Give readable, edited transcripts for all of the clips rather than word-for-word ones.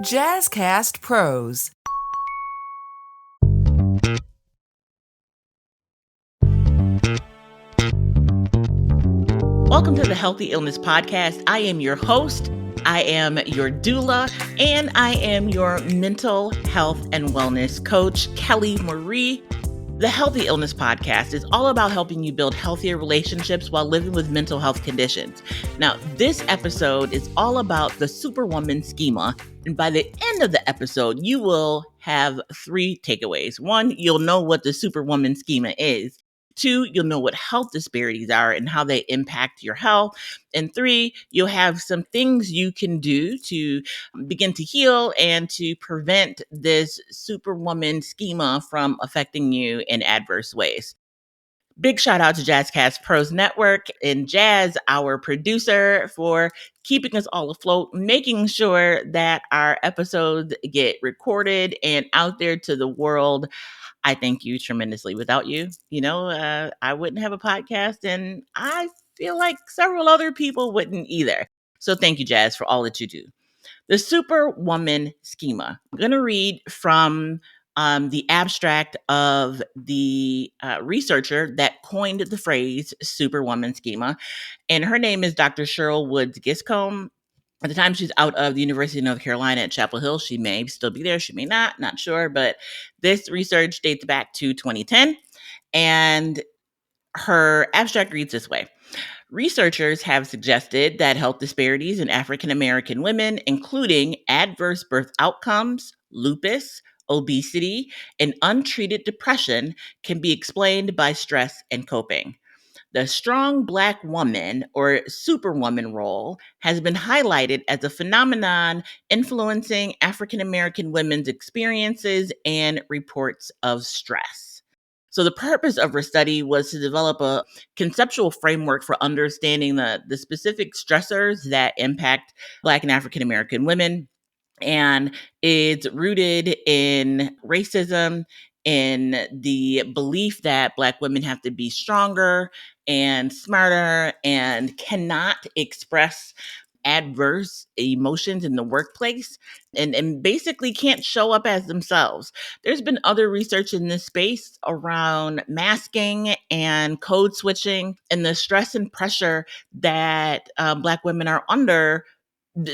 Jazzcast Pros. Welcome to the Healthy Illness Podcast. I am your host, I am your doula, and I am your mental health and wellness coach, Kelly Marie. The Healthy Illness Podcast is all about helping you build healthier relationships while living with mental health conditions. Now, this episode is all about the Superwoman Schema. And by the end of the episode, you will have 3 takeaways. 1, you'll know what the Superwoman Schema is. 2, you'll know what health disparities are and how they impact your health. And 3, you'll have some things you can do to begin to heal and to prevent this Superwoman schema from affecting you in adverse ways. Big shout out to Jazzcast Pros Network and Jazz, our producer, for keeping us all afloat, making sure that our episodes get recorded and out there to the world. I thank you tremendously. Without you, I wouldn't have a podcast, and I feel like several other people wouldn't either. So thank you, Jazz, for all that you do. The Superwoman Schema. I'm going to read from the abstract of the researcher that coined the phrase Superwoman Schema. And her name is Dr. Cheryl Woods Giscombe. At the time, she's out of the University of North Carolina at Chapel Hill. She may still be there. She may not sure. But this research dates back to 2010. And her abstract reads this way. Researchers have suggested that health disparities in African American women, including adverse birth outcomes, lupus, obesity, and untreated depression, can be explained by stress and coping. The strong Black woman or superwoman role has been highlighted as a phenomenon influencing African American women's experiences and reports of stress. So the purpose of her study was to develop a conceptual framework for understanding the specific stressors that impact Black and African American women. And it's rooted in racism, in the belief that Black women have to be stronger and smarter and cannot express adverse emotions in the workplace and basically can't show up as themselves. There's been other research in this space around masking and code switching and the stress and pressure that Black women are under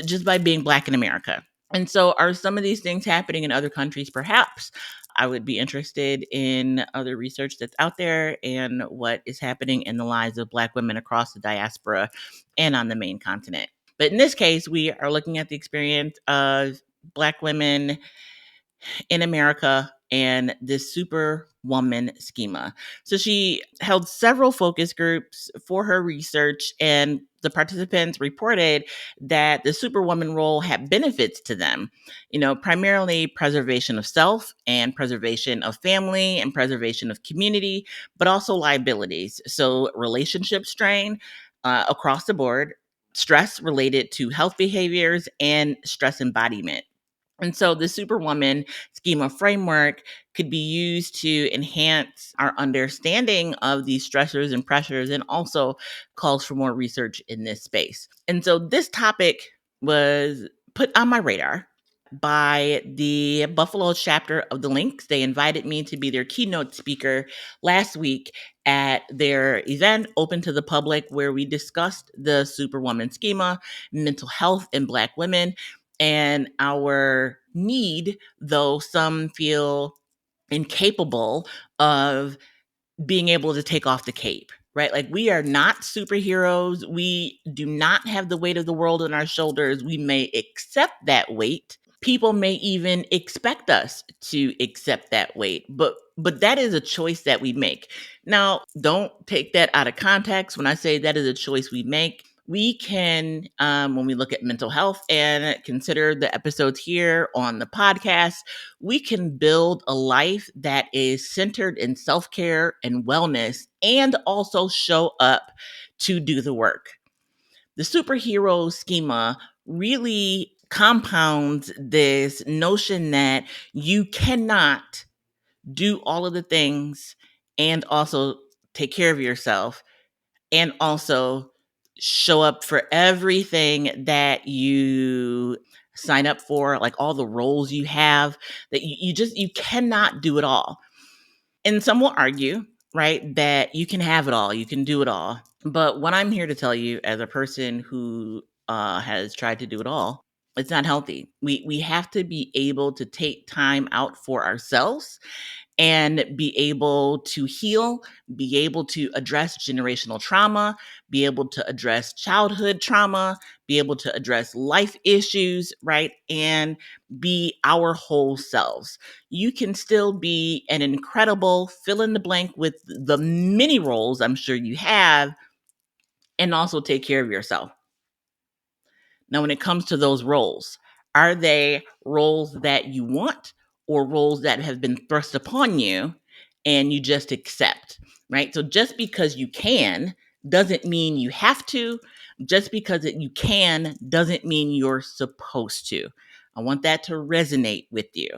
just by being Black in America. And so, are some of these things happening in other countries? Perhaps. I would be interested in other research that's out there and what is happening in the lives of Black women across the diaspora and on the main continent. But in this case, we are looking at the experience of Black women in America and this Superwoman schema. So she held several focus groups for her research, and the participants reported that the Superwoman role had benefits to them, primarily preservation of self and preservation of family and preservation of community, but also liabilities. So relationship strain across the board, stress related to health behaviors, and stress embodiment. And so the Superwoman schema framework could be used to enhance our understanding of these stressors and pressures, and also calls for more research in this space. And so this topic was put on my radar by the Buffalo chapter of the Links. They invited me to be their keynote speaker last week at their event open to the public, where we discussed the Superwoman schema, mental health in Black women, and our need, though some feel incapable of being able to take off the cape, right? Like, we are not superheroes. We do not have the weight of the world on our shoulders. We may accept that weight. People may even expect us to accept that weight, but that is a choice that we make. Now, don't take that out of context. When I say that is a choice we make, we can, when we look at mental health and consider the episodes here on the podcast, we can build a life that is centered in self-care and wellness, and also show up to do the work. The superhero schema really compounds this notion that you cannot do all of the things and also take care of yourself and also show up for everything that you sign up for, like all the roles you have, that you cannot do it all. And some will argue, right, that you can have it all, you can do it all. But what I'm here to tell you, as a person who has tried to do it all, it's not healthy. We have to be able to take time out for ourselves and be able to heal, be able to address generational trauma, be able to address childhood trauma, be able to address life issues, right? And be our whole selves. You can still be an incredible fill in the blank with the many roles I'm sure you have, and also take care of yourself. Now, when it comes to those roles, are they roles that you want or roles that have been thrust upon you and you just accept, right? So just because you can doesn't mean you have to. Just because you can doesn't mean you're supposed to. I want that to resonate with you.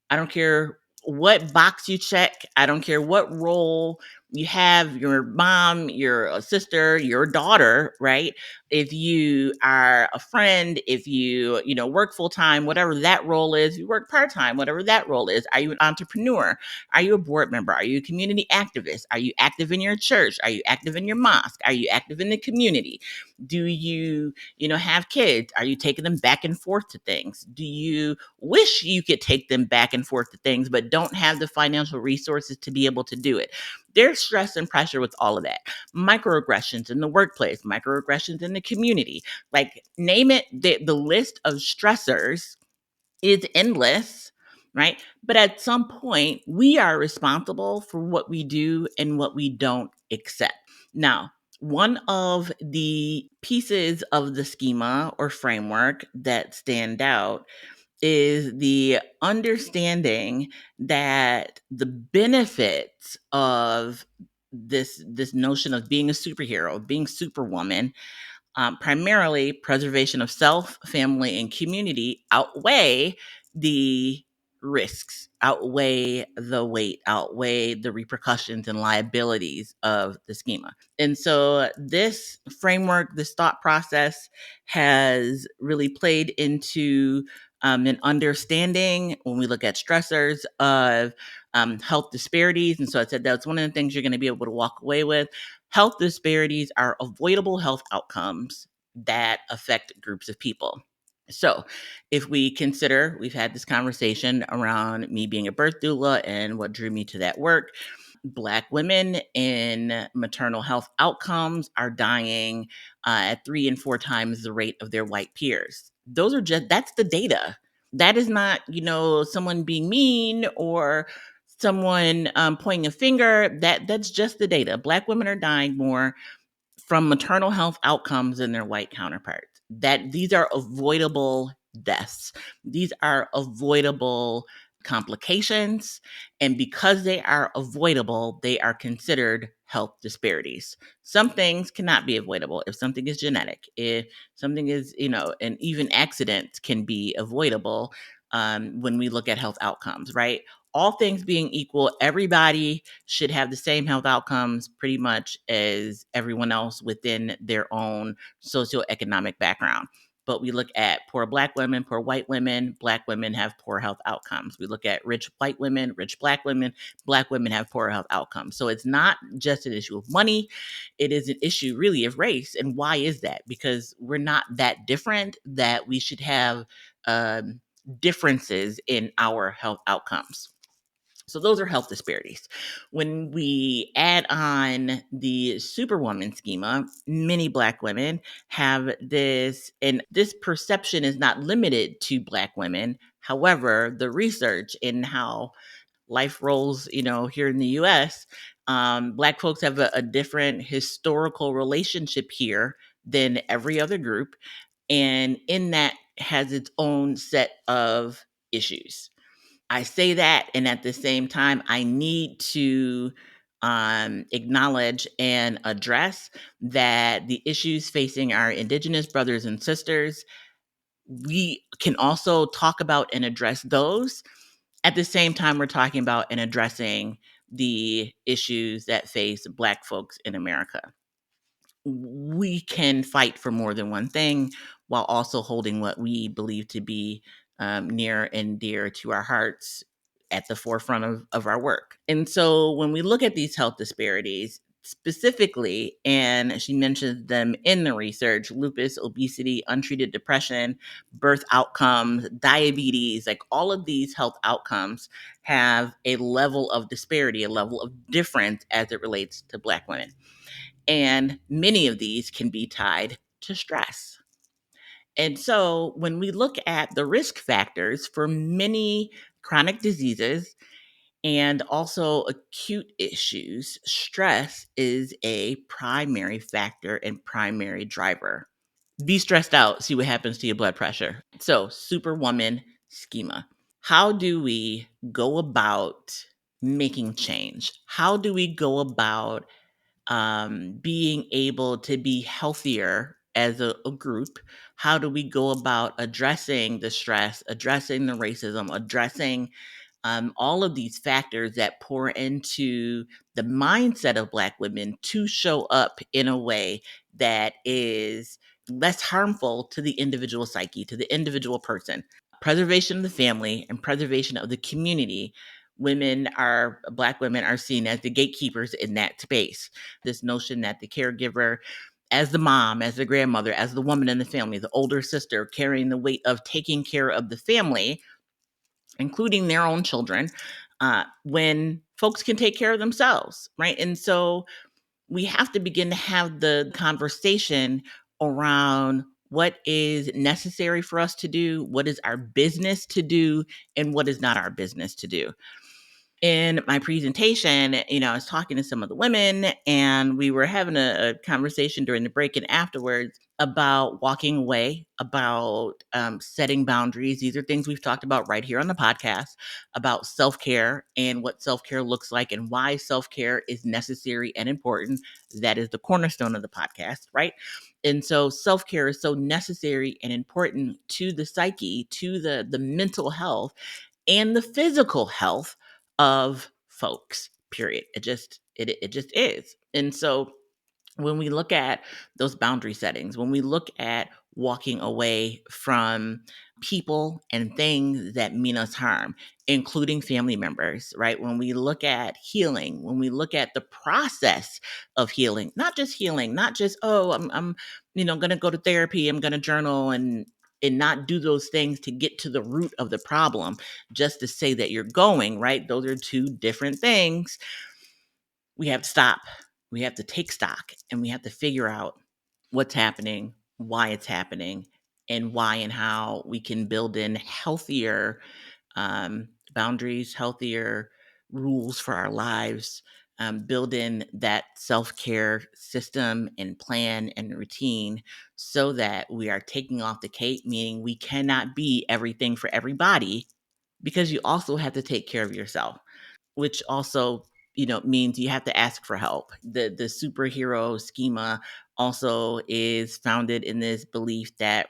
I don't care what box you check. I don't care what role you have, your mom, your sister, your daughter, right? If you are a friend, if you work full time, whatever that role is, you work part time, whatever that role is. Are you an entrepreneur? Are you a board member? Are you a community activist? Are you active in your church? Are you active in your mosque? Are you active in the community? Do you have kids? Are you taking them back and forth to things? Do you wish you could take them back and forth to things, but don't have the financial resources to be able to do it? There's stress and pressure with all of that. Microaggressions in the workplace, microaggressions in the community, like name it, the list of stressors is endless, right? But at some point, we are responsible for what we do and what we don't accept. Now, one of the pieces of the schema or framework that stand out is the understanding that the benefits of this notion of being a superhero, being Superwoman, primarily preservation of self, family, and community, outweigh the risks, outweigh the weight, outweigh the repercussions and liabilities of the schema. And so this framework, this thought process has really played into an understanding when we look at stressors of health disparities. And so I said that's one of the things you're going to be able to walk away with. Health disparities are avoidable health outcomes that affect groups of people. So, if we consider, we've had this conversation around me being a birth doula and what drew me to that work. Black women in maternal health outcomes are dying at 3 and 4 times the rate of their white peers. That's the data. That is not, someone being mean or someone pointing a finger. That's just the data. Black women are dying more from maternal health outcomes than their white counterparts. That these are avoidable deaths. These are avoidable complications. And because they are avoidable, they are considered health disparities. Some things cannot be avoidable. If something is genetic, if something is, and even accidents can be avoidable when we look at health outcomes, right? All things being equal, everybody should have the same health outcomes pretty much as everyone else within their own socioeconomic background. But we look at poor Black women, poor white women, Black women have poor health outcomes. We look at rich white women, rich Black women have poor health outcomes. So it's not just an issue of money. It is an issue really of race. And why is that? Because we're not that different that we should have differences in our health outcomes. So those are health disparities. When we add on the Superwoman schema, many Black women have this, and this perception is not limited to Black women. However, the research in how life rolls, here in the US, Black folks have a different historical relationship here than every other group. And in that has its own set of issues. I say that, and at the same time, I need to acknowledge and address that the issues facing our Indigenous brothers and sisters, we can also talk about and address those. At the same time, we're talking about and addressing the issues that face Black folks in America. we can fight for more than one thing while also holding what we believe to be near and dear to our hearts at the forefront of our work. And so when we look at these health disparities, specifically, and she mentions them in the research: lupus, obesity, untreated depression, birth outcomes, diabetes, like all of these health outcomes have a level of disparity, a level of difference as it relates to Black women. And many of these can be tied to stress. And so when we look at the risk factors for many chronic diseases and also acute issues, stress is a primary factor and primary driver. Be stressed out, see what happens to your blood pressure. So, Superwoman Schema. How do we go about making change? How do we go about being able to be healthier as a group? How do we go about addressing the stress, addressing the racism, addressing all of these factors that pour into the mindset of Black women to show up in a way that is less harmful to the individual psyche, to the individual person? Preservation of the family and preservation of the community. Black women are seen as the gatekeepers in that space. This notion that the caregiver, as the mom, as the grandmother, as the woman in the family, the older sister, carrying the weight of taking care of the family, including their own children, when folks can take care of themselves, right? And so we have to begin to have the conversation around what is necessary for us to do, what is our business to do, and what is not our business to do. In my presentation, I was talking to some of the women, and we were having a conversation during the break and afterwards about walking away, about setting boundaries. These are things we've talked about right here on the podcast, about self-care and what self-care looks like and why self-care is necessary and important. That is the cornerstone of the podcast, right? And so self-care is so necessary and important to the psyche, to the mental health and the physical health of folks, period. It just is. And so when we look at those boundary settings, when we look at walking away from people and things that mean us harm, including family members, right? When we look at healing, when we look at the process of healing, not just healing, not just, oh, I'm going to go to therapy, I'm going to journal and not do those things to get to the root of the problem, just to say that you're going, right? Those are two different things. We have to stop. We have to take stock and we have to figure out what's happening, why it's happening, and why and how we can build in healthier boundaries, healthier rules for our lives, build in that self care system and plan and routine so that we are taking off the cape, meaning we cannot be everything for everybody because you also have to take care of yourself, which also means you have to ask for help. The superhero schema also is founded in this belief that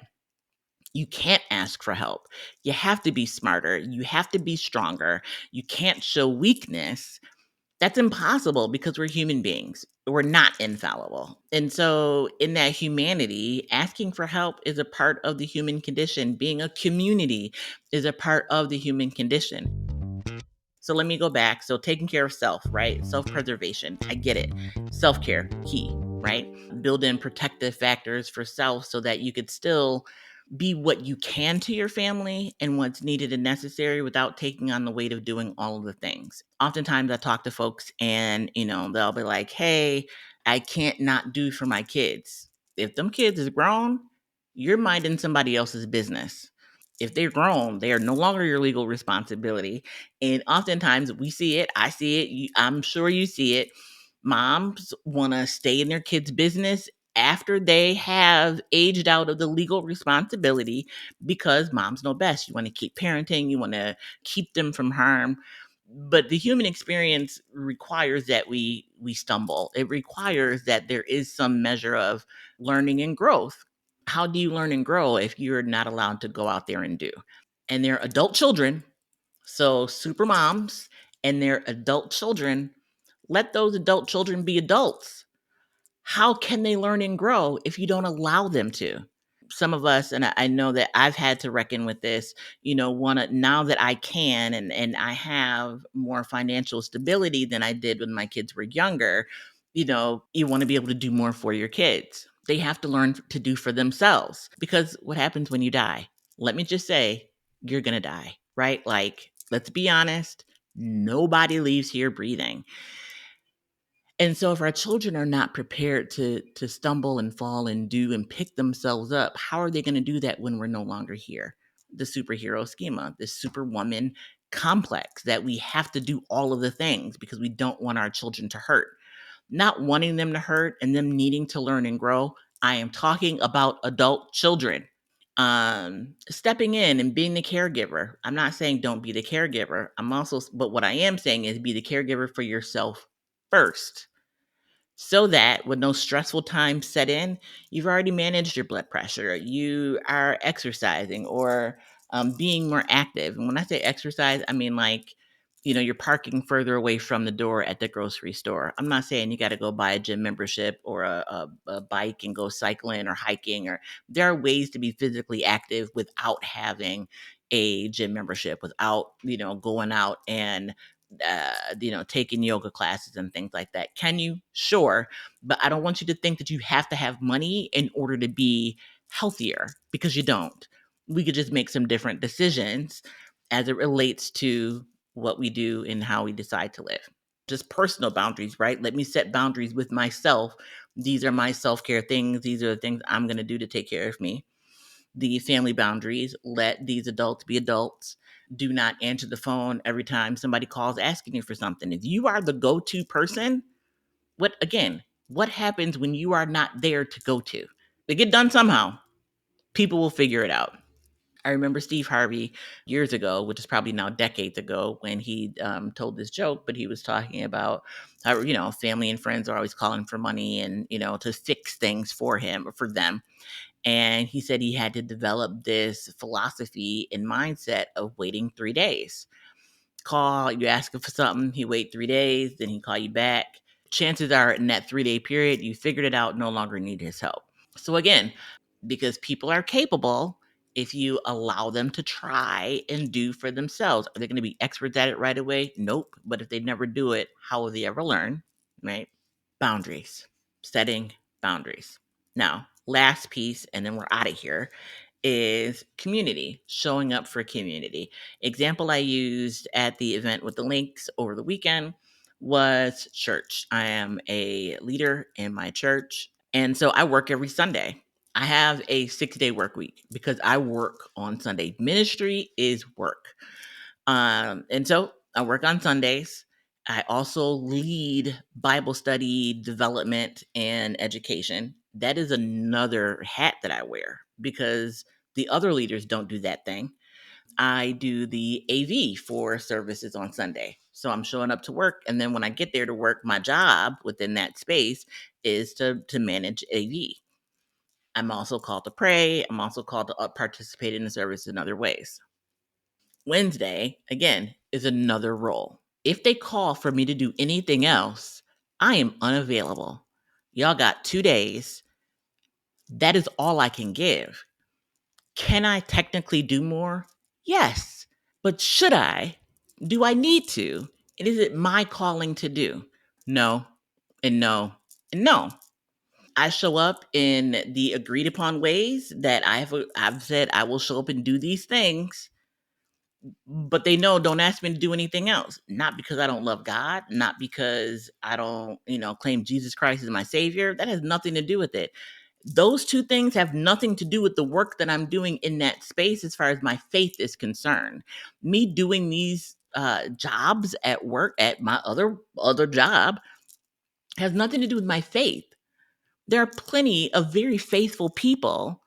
you can't ask for help. You have to be smarter, you have to be stronger, you can't show weakness. That's impossible because we're human beings, we're not infallible. And so in that humanity, asking for help is a part of the human condition. Being a community is a part of the human condition. So let me go back. So taking care of self, right? Self-preservation. I get it. Self-care, key, right? Build in protective factors for self so that you could still be what you can to your family and what's needed and necessary without taking on the weight of doing all of the things. Oftentimes I talk to folks and, they'll be like, hey, I can't not do for my kids. If them kids is grown, you're minding somebody else's business. If they're grown, they are no longer your legal responsibility. And oftentimes we see it, I see it, I'm sure you see it. Moms want to stay in their kids' business after they have aged out of the legal responsibility because moms know best. You want to keep parenting, you want to keep them from harm. But the human experience requires that we stumble. It requires that there is some measure of learning and growth. How do you learn and grow if you're not allowed to go out there and do? And they're adult children, so super moms and their adult children, let those adult children be adults. How can they learn and grow if you don't allow them to? Some of us, and I know that I've had to reckon with this, want to, now that I can and I have more financial stability than I did when my kids were younger, you want to be able to do more for your kids. They have to learn to do for themselves, because what happens when you die? Let me just say, you're going to die, right? Like, let's be honest, nobody leaves here breathing. And so if our children are not prepared to stumble and fall and do and pick themselves up, how are they going to do that when we're no longer here? The superhero schema, the superwoman complex, that we have to do all of the things because we don't want our children to hurt. Not wanting them to hurt and them needing to learn and grow. I am talking about adult children. Stepping in and being the caregiver. I'm not saying don't be the caregiver. But what I am saying is be the caregiver for yourself first, so that when those stressful times set in, you've already managed your blood pressure. You are exercising or being more active. And when I say exercise, I mean like, you're parking further away from the door at the grocery store. I'm not saying you got to go buy a gym membership or a bike and go cycling or hiking. Or there are ways to be physically active without having a gym membership, without going out and taking yoga classes and things like that. Can you? Sure. But I don't want you to think that you have to have money in order to be healthier, because you don't. We could just make some different decisions as it relates to what we do and how we decide to live. Just personal boundaries, right? Let me set boundaries with myself. These are my self care things. These are the things I'm going to do to take care of me. The family boundaries: let these adults be adults. Do not answer the phone every time somebody calls asking you for something. If you are the go-to person, what happens when you are not there to go to? They get done somehow. People will figure it out. I remember Steve Harvey years ago, which is probably now decades ago, when he told this joke, but he was talking about how, family and friends are always calling for money and, to fix things for him or for them. And he said he had to develop this philosophy and mindset of waiting 3 days. You ask him for something, he wait 3 days, then he call you back. Chances are in that 3-day period, you figured it out, no longer need his help. So again, because people are capable, if you allow them to try and do for themselves. Are they going to be experts at it right away? Nope. But if they never do it, how will they ever learn? Right? Boundaries. Setting boundaries. Now, last piece, and then we're out of here, is community, showing up for community. Example I used at the event with the links over the weekend was church. I am a leader in my church, and so I work every Sunday. I have a 6-day work week because I work on Sunday. Ministry is work. And so I work on Sundays. I also lead Bible study, development, and education. That is another hat that I wear because the other leaders don't do that thing. I do the AV for services on Sunday. So I'm showing up to work. And then when I get there to work, my job within that space is to manage AV. I'm also called to pray. I'm also called to participate in the service in other ways. Wednesday, again, is another role. If they call for me to do anything else, I am unavailable. Y'all got 2 days. That is all I can give. Can I technically do more? Yes. But should I? Do I need to? And is it my calling to do? No, and no, and no. I show up in the agreed upon ways that I've said I will show up and do these things, but they know don't ask me to do anything else. Not because I don't love God, not because I don't, claim Jesus Christ as my savior. That has nothing to do with it. Those two things have nothing to do with the work that I'm doing in that space as far as my faith is concerned. Me doing these jobs at work at my other job has nothing to do with my faith. There are plenty of very faithful people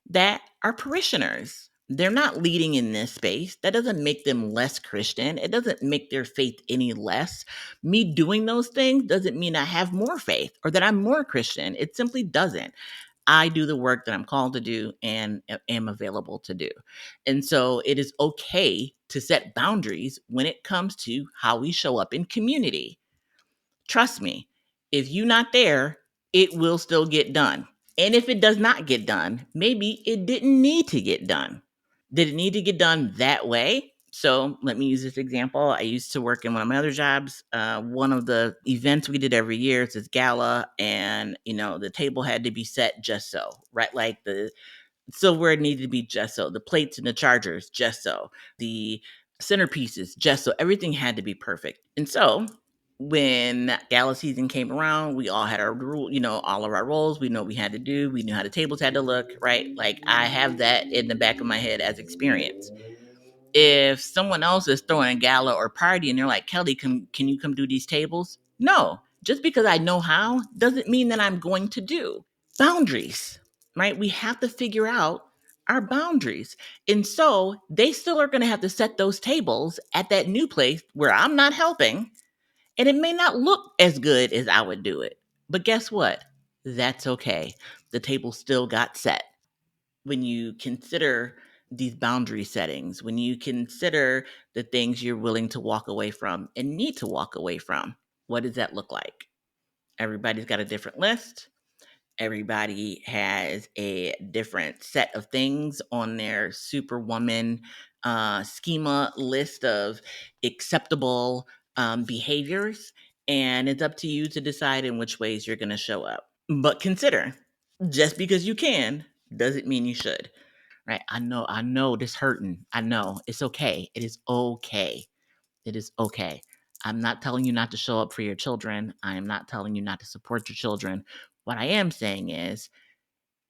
that are parishioners. They're not leading in this space. That doesn't make them less Christian. It doesn't make their faith any less. Me doing those things doesn't mean I have more faith or that I'm more Christian. It simply doesn't. I do the work that I'm called to do and am available to do. And so it is okay to set boundaries when it comes to how we show up in community. Trust me, if you're not there, it will still get done. And if it does not get done, maybe it didn't need to get done. Did it need to get done that way? So let me use this example. I used to work in one of my other jobs. One of the events we did every year is this gala, and the table had to be set just so, right? Like the silverware needed to be just so, the plates and the chargers just so, the centerpieces just so. Everything had to be perfect. And so when gala season came around, we all had our rule, all of our roles. We know what we had to do. We knew how the tables had to look, right? Like I have that in the back of my head as experience. If someone else is throwing a gala or party and they're like, Kelly, can you come do these tables? No, just because I know how doesn't mean that I'm going to do. Boundaries, right? We have to figure out our boundaries. And so they still are going to have to set those tables at that new place where I'm not helping. And it may not look as good as I would do it. But guess what? That's okay. The table still got set. When you consider these boundary settings, when you consider the things you're willing to walk away from and need to walk away from, what does that look like? Everybody's got a different list. Everybody has a different set of things on their Superwoman schema list of acceptable behaviors. And it's up to you to decide in which ways you're going to show up. But consider, just because you can doesn't mean you should, right? I know this hurting. I know it's okay. It is okay. It is okay. I'm not telling you not to show up for your children. I am not telling you not to support your children. What I am saying is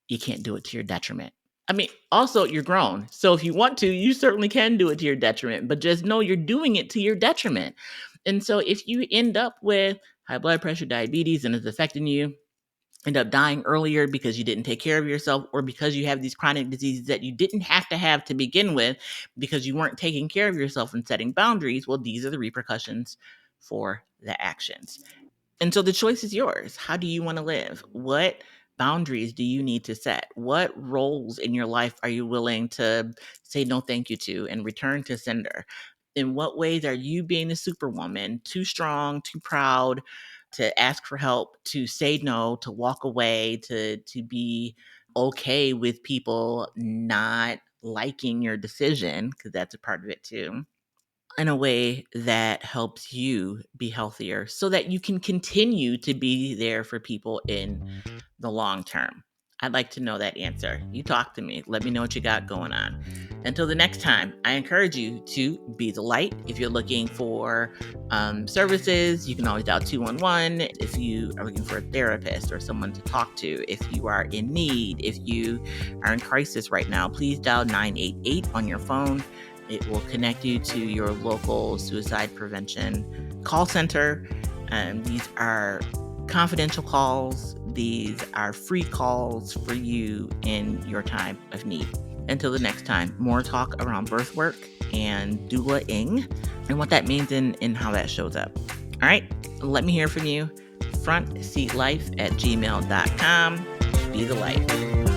you can't do it to your detriment. I mean, also, you're grown. So if you want to, you certainly can do it to your detriment, but just know you're doing it to your detriment. And so if you end up with high blood pressure, diabetes, and it's affecting you, end up dying earlier because you didn't take care of yourself, or because you have these chronic diseases that you didn't have to have to begin with because you weren't taking care of yourself and setting boundaries, well, these are the repercussions for the actions. And so the choice is yours. How do you want to live? What boundaries do you need to set? What roles in your life are you willing to say no thank you to and return to sender? In what ways are you being a superwoman, too strong, too proud to ask for help, to say no, to walk away, to be okay with people not liking your decision, because that's a part of it too, in a way that helps you be healthier so that you can continue to be there for people in the long term? I'd like to know that answer. You talk to me. Let me know what you got going on. Until the next time, I encourage you to be the light. If you're looking for services, you can always dial 211. If you are looking for a therapist or someone to talk to, if you are in need, if you are in crisis right now, please dial 988 on your phone. It will connect you to your local suicide prevention call center. These are confidential calls. These are free calls for you in your time of need. Until the next time, more talk around birth work and doula-ing and what that means and how that shows up. All right, let me hear from you. frontseatlife@gmail.com. Be the light.